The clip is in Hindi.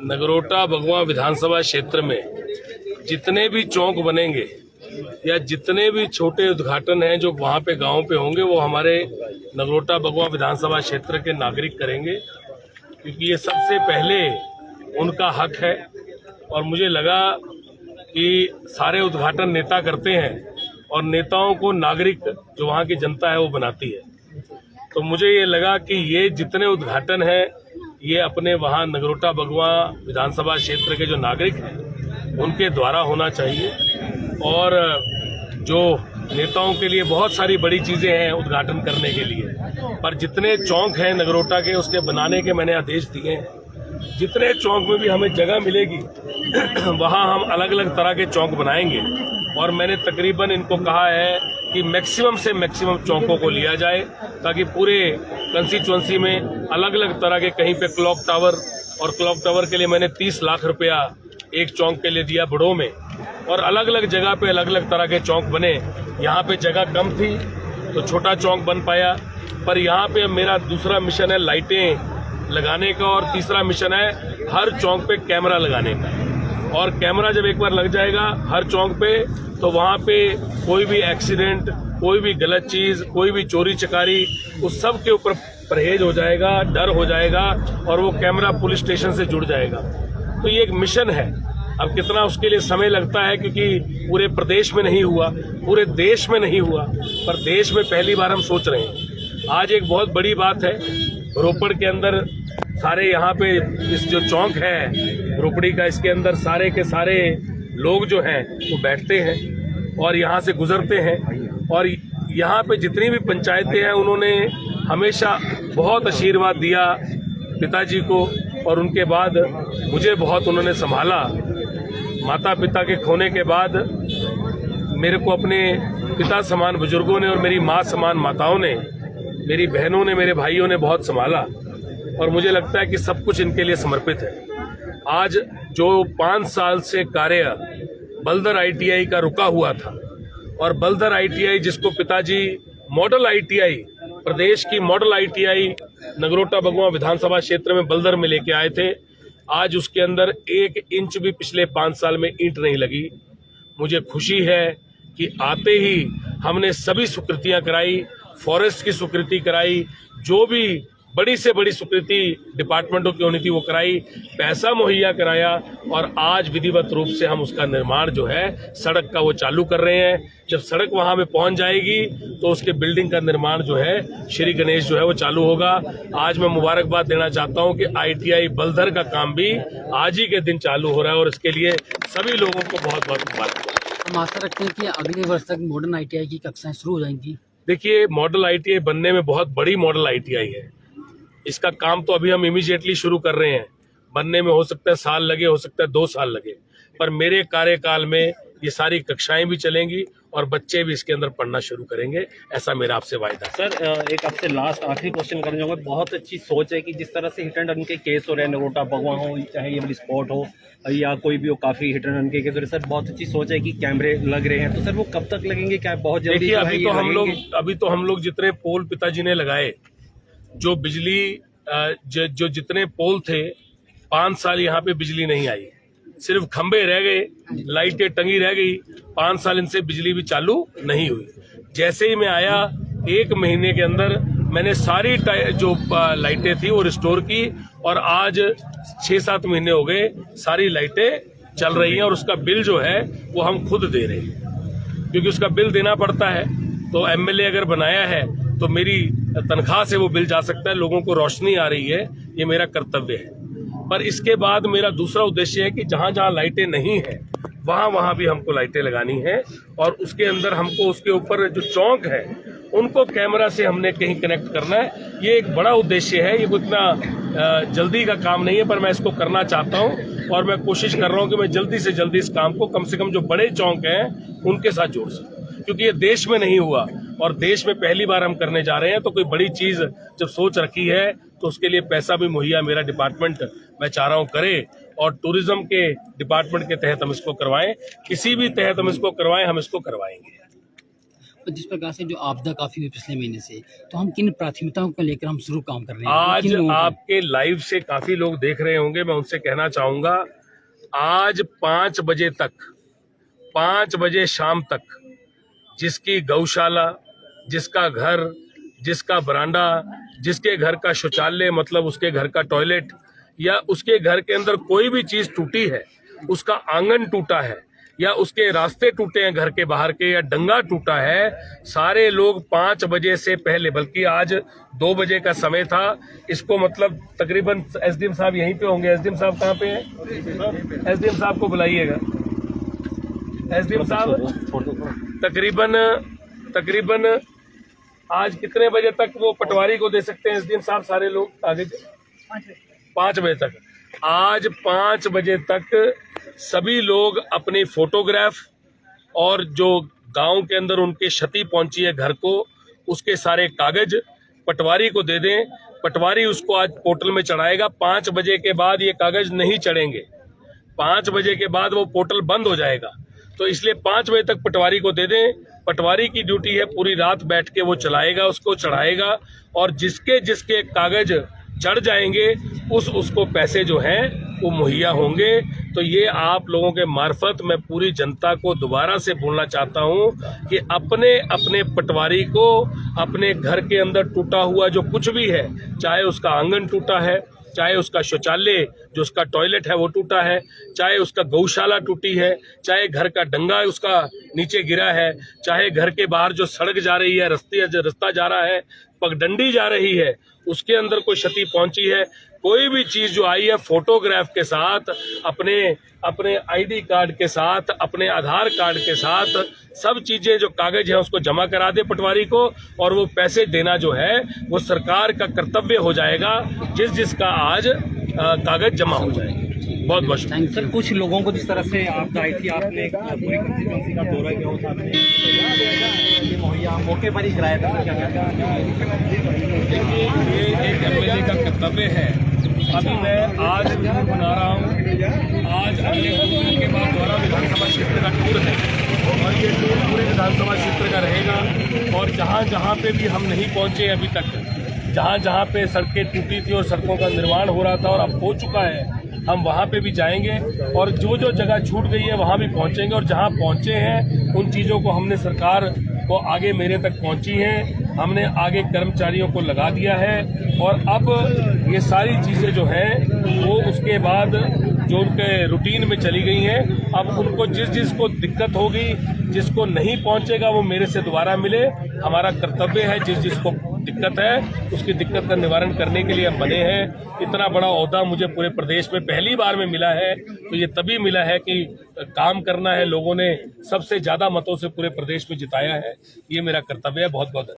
नगरोटा बगवां विधानसभा क्षेत्र में जितने भी चौक बनेंगे या जितने भी छोटे उद्घाटन हैं जो वहाँ पे गाँव पे होंगे वो हमारे नगरोटा बगवां विधानसभा क्षेत्र के नागरिक करेंगे, क्योंकि ये सबसे पहले उनका हक है। और मुझे लगा कि सारे उद्घाटन नेता करते हैं और नेताओं को नागरिक जो वहाँ की जनता है वो बनाती है। तो मुझे ये लगा कि ये जितने उद्घाटन हैं ये अपने वहाँ नगरोटा बगवां विधानसभा क्षेत्र के जो नागरिक हैं उनके द्वारा होना चाहिए। और जो नेताओं के लिए बहुत सारी बड़ी चीजें हैं उद्घाटन करने के लिए, पर जितने चौक हैं नगरोटा के उसके बनाने के मैंने आदेश दिए हैं। जितने चौक में भी हमें जगह मिलेगी वहाँ हम अलग अलग तरह के चौक बनाएंगे। और मैंने तकरीबन इनको कहा है कि मैक्सिमम से मैक्सिमम चौकों को लिया जाए ताकि पूरे कंस्टिट्यूएंसी में अलग अलग तरह के, कहीं पे क्लॉक टावर, और क्लॉक टावर के लिए मैंने 30 लाख रुपया एक चौक के लिए दिया बड़ों में, और अलग अलग जगह पे अलग अलग तरह के चौक बने। यहाँ पे जगह कम थी तो छोटा चौक बन पाया, पर यहाँ पे मेरा दूसरा मिशन है लाइटें लगाने का, और तीसरा मिशन है हर चौक पे कैमरा लगाने का। और कैमरा जब एक बार लग जाएगा हर चौक पे तो वहाँ पे कोई भी एक्सीडेंट, कोई भी गलत चीज, कोई भी चोरी चकारी, उस सब के ऊपर परहेज हो जाएगा, डर हो जाएगा, और वो कैमरा पुलिस स्टेशन से जुड़ जाएगा। तो ये एक मिशन है। अब कितना उसके लिए समय लगता है, क्योंकि पूरे प्रदेश में नहीं हुआ, पूरे देश में नहीं हुआ, पर देश में पहली बार हम सोच रहे हैं। आज एक बहुत बड़ी बात है, रोपड़ के अंदर सारे यहाँ पे इस जो चौक है रोपड़ी का, इसके अंदर सारे के सारे लोग जो हैं वो बैठते हैं और यहाँ से गुजरते हैं। और यहाँ पे जितनी भी पंचायतें हैं उन्होंने हमेशा बहुत आशीर्वाद दिया पिताजी को, और उनके बाद मुझे बहुत उन्होंने संभाला। माता पिता के खोने के बाद मेरे को अपने पिता समान बुजुर्गों ने और मेरी माँ समान माताओं ने, मेरी बहनों ने, मेरे भाइयों ने बहुत संभाला, और मुझे लगता है कि सब कुछ इनके लिए समर्पित है। आज जो 5 साल से कार्य बलदर ITI का रुका हुआ था, और बलदर ITI जिसको पिताजी मॉडल ITI, प्रदेश की मॉडल ITI नगरोटा बगवां विधानसभा क्षेत्र में बलदर में लेके आए थे, आज उसके अंदर 1 इंच भी पिछले 5 साल में ईंट नहीं लगी। मुझे खुशी है कि आते ही हमने सभी स्वीकृतियां कराई, फॉरेस्ट की स्वीकृति कराई, जो भी बड़ी से बड़ी स्वीकृति डिपार्टमेंटों की होनी थी वो कराई, पैसा मुहैया कराया, और आज विधिवत रूप से हम उसका निर्माण जो है सड़क का वो चालू कर रहे हैं। जब सड़क वहां पे पहुंच जाएगी तो उसके बिल्डिंग का निर्माण जो है श्री गणेश जो है वो चालू होगा। आज मैं मुबारकबाद देना चाहता हूं कि ITI बलदर का काम भी आज ही के दिन चालू हो रहा है, और इसके लिए सभी लोगों को बहुत बहुत मुबारकबाद। हम आशा रखते हैं कि अगले वर्ष तक मॉडर्न ITI की कक्षाएं शुरू हो जाएंगी। देखिए, मॉडल ITI बनने में बहुत बड़ी मॉडल ITI है। इसका काम तो अभी हम इमीडिएटली शुरू कर रहे हैं। बनने में हो सकता है साल लगे, हो सकता है 2 साल लगे, पर मेरे कार्यकाल में ये सारी कक्षाएं भी चलेंगी और बच्चे भी इसके अंदर पढ़ना शुरू करेंगे, ऐसा मेरा आपसे वायदा है। सर, एक आपसे लास्ट आखिरी क्वेश्चन करना चाहूँगा। बहुत अच्छी सोच है कि जिस तरह से हिट एंड रन के केस हो रहे हैं, नगरोटा बगवां हो चाहे ये वाली स्पॉट हो या कोई भी हो, काफी हिट एंड रन के केस हो रहे हैं। सर, बहुत अच्छी सोच है कि कैमरे लग रहे हैं, तो सर वो कब तक लगेंगे? क्या बहुत जल्दी? देखिए, अभी तो हम लोग जितने पोल पिताजी ने लगाए, जो बिजली जो जितने पोल थे, 5 साल यहाँ पे बिजली नहीं आई, सिर्फ खंबे रह गए, लाइटें टंगी रह गई, 5 साल इनसे बिजली भी चालू नहीं हुई। जैसे ही मैं आया 1 महीने के अंदर मैंने सारी जो लाइटें थी वो रिस्टोर की, और आज 6-7 महीने हो गए सारी लाइटें चल रही हैं, और उसका बिल जो है वो हम खुद दे रहे हैं, क्योंकि उसका बिल देना पड़ता है। तो MLA अगर बनाया है तो मेरी तनख्वाह से वो बिल जा सकता है, लोगों को रोशनी आ रही है, ये मेरा कर्तव्य है। पर इसके बाद मेरा दूसरा उद्देश्य है कि जहां जहां लाइटें नहीं है वहां भी हमको लाइटें लगानी है, और उसके अंदर हमको उसके ऊपर जो चौक है उनको कैमरा से हमने कहीं कनेक्ट करना है। ये एक बड़ा उद्देश्य है, ये इतना जल्दी का काम नहीं है, पर मैं इसको करना चाहता हूं, और मैं कोशिश कर रहा हूं कि मैं जल्दी से जल्दी इस काम को कम से कम जो बड़े चौक हैं उनके साथ जोड़ सकूं, क्योंकि ये देश में नहीं हुआ और देश में पहली बार हम करने जा रहे हैं। तो कोई बड़ी चीज जब सोच रखी है तो उसके लिए पैसा भी मुहैया मेरा डिपार्टमेंट, मैं चाह रहा हूं, करे, और टूरिज्म के डिपार्टमेंट के तहत हम इसको करवाएं, किसी भी तहत हम इसको करवाएं, हम इसको करवाएंगे। जिस प्रकार से जो आपदा काफी हुई पिछले महीने से, तो हम किन प्राथमिकताओं को लेकर हम शुरू काम कर रहे हैं? आज किन लोगों को? आपके लाइव से काफी लोग देख रहे होंगे, मैं उनसे कहना चाहूंगा, आज 5 बजे तक, 5 बजे शाम तक जिसकी गौशाला, जिसका घर, जिसका बरांडा, जिसके घर का शौचालय मतलब उसके घर का टॉयलेट या उसके घर के अंदर कोई भी चीज टूटी है, उसका आंगन टूटा है या उसके रास्ते टूटे हैं घर के बाहर के या डंगा टूटा है, सारे लोग 5 बजे से पहले, बल्कि आज 2 बजे का समय था, इसको मतलब तकरीबन एसडीएम साहब यहीं पे होंगे। एसडीएम साहब कहाँ पे हैं? एसडीएम साहब को बुलाइएगा। एसडीएम साहब तकरीबन आज कितने बजे तक वो पटवारी को दे सकते हैं एसडीएम साहब? सारे लोग आगे 5 बजे तक। आज 5 बजे तक सभी लोग अपनी फोटोग्राफ और जो गांव के अंदर उनके क्षति पहुंची है घर को, उसके सारे कागज पटवारी को दे दें। पटवारी उसको आज पोर्टल में चढ़ाएगा। 5 बजे के बाद ये कागज नहीं चढ़ेंगे। 5 बजे के बाद वो पोर्टल बंद हो जाएगा, तो इसलिए 5 बजे तक पटवारी को दे दें। पटवारी की ड्यूटी है पूरी रात बैठ के वो चलाएगा, उसको चढ़ाएगा, और जिसके जिसके कागज चढ़ जाएंगे उसको पैसे जो हैं वो मुहैया होंगे। तो ये आप लोगों के मार्फत मैं पूरी जनता को दोबारा से बोलना चाहता हूं कि अपने अपने पटवारी को अपने घर के अंदर टूटा हुआ जो कुछ भी है, चाहे उसका आंगन टूटा है, चाहे उसका शौचालय जो उसका टॉयलेट है वो टूटा है, चाहे उसका गौशाला टूटी है, चाहे घर का डंगा उसका नीचे गिरा है, चाहे घर के बाहर जो सड़क जा रही है, रास्ता जा रहा है, पगडंडी जा रही है, उसके अंदर कोई क्षति पहुंची है, कोई भी चीज जो आई है, फोटोग्राफ के साथ, अपने आईडी कार्ड के साथ, अपने आधार कार्ड के साथ, सब चीजें जो कागज है उसको जमा करा दे पटवारी को, और वो पैसे देना जो है वो सरकार का कर्तव्य हो जाएगा, जिसका आज कागज जमा हो जाएगा। बहुत बहुत शुक्रिया। सर, कुछ लोगों को जिस तरह से आपदा आई थी, आपने पूरी कंस्टिट्यूंसी का दौरा किया होता, आपने मुहैया मौके पर ही कराया था, क्या कहते हैं? देखिए, ये एक एमएलए का कर्तव्य है। अभी मैं आज बना रहा हूँ, आज अगले कुछ दिन के बाद द्वारा विधानसभा क्षेत्र का टूर है, और ये टूर पूरे विधानसभा क्षेत्र का रहेगा। और जहाँ जहाँ पे भी हम नहीं पहुँचे अभी तक, जहाँ जहाँ पे सड़कें टूटी थी और सड़कों का निर्माण हो रहा था और अब हो चुका है, हम वहाँ पे भी जाएंगे, और जो जो जगह छूट गई है वहाँ भी पहुँचेंगे। और जहाँ पहुँचे हैं उन चीज़ों को हमने सरकार को आगे मेरे तक पहुँची हैं, हमने आगे कर्मचारियों को लगा दिया है, और अब ये सारी चीज़ें जो हैं वो उसके बाद जो उनके रूटीन में चली गई हैं। अब उनको जिसको दिक्कत होगी, जिसको नहीं पहुँचेगा वो मेरे से दोबारा मिले। हमारा कर्तव्य है जिसको दिक्कत है उसकी दिक्कत का निवारण करने के लिए हम बने हैं। इतना बड़ा ओहदा मुझे पूरे प्रदेश में पहली बार में मिला है, तो ये तभी मिला है कि काम करना है। लोगों ने सबसे ज्यादा मतों से पूरे प्रदेश में जिताया है, ये मेरा कर्तव्य है। बहुत बहुत